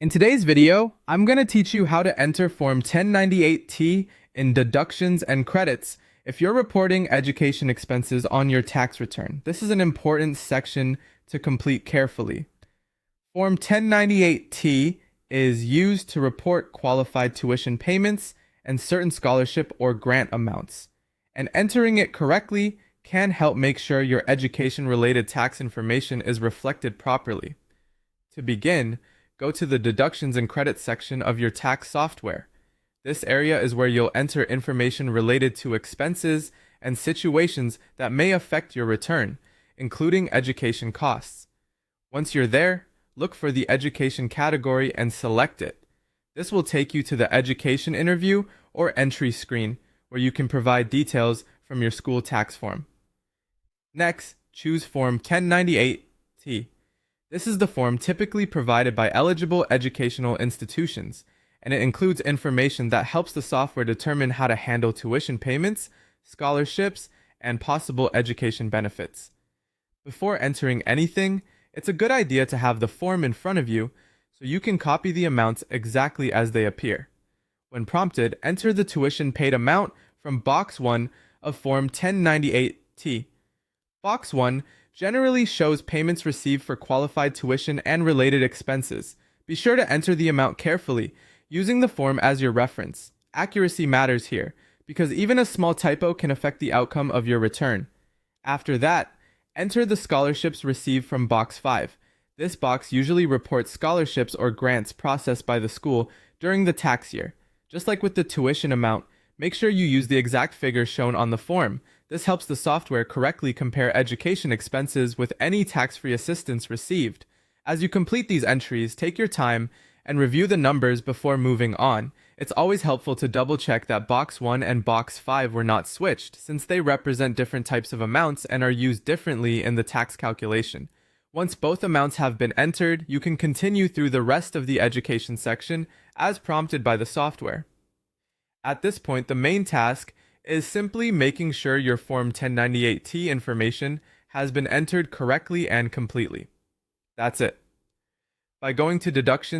In today's video, I'm going to teach you how to enter Form 1098-T in deductions and credits if you're reporting education expenses on your tax return. This is an important section to complete carefully. Form 1098-T is used to report qualified tuition payments and certain scholarship or grant amounts, and entering it correctly can help make sure your education-related tax information is reflected properly. To begin, go to the Deductions and Credits section of your tax software. This area is where you'll enter information related to expenses and situations that may affect your return, including education costs. Once you're there, look for the Education category and select it. This will take you to the Education Interview or Entry screen, where you can provide details from your school tax form. Next, choose Form 1098-T. This is the form typically provided by eligible educational institutions, and it includes information that helps the software determine how to handle tuition payments, scholarships, and possible education benefits. Before entering anything, it's a good idea to have the form in front of you so you can copy the amounts exactly as they appear. When prompted, enter the tuition paid amount from Box 1 of Form 1098-T. Box 1 generally shows payments received for qualified tuition and related expenses. Be sure to enter the amount carefully, using the form as your reference. Accuracy matters here, because even a small typo can affect the outcome of your return. After that, enter the scholarships received from Box 5. This box usually reports scholarships or grants processed by the school during the tax year. Just like with the tuition amount, make sure you use the exact figures shown on the form. This helps the software correctly compare education expenses with any tax-free assistance received. As you complete these entries, take your time and review the numbers before moving on. It's always helpful to double-check that Box 1 and Box 5 were not switched, since they represent different types of amounts and are used differently in the tax calculation. Once both amounts have been entered, you can continue through the rest of the education section as prompted by the software. At this point, the main task is simply making sure your Form 1098-T information has been entered correctly and completely. That's it. By going to Deductions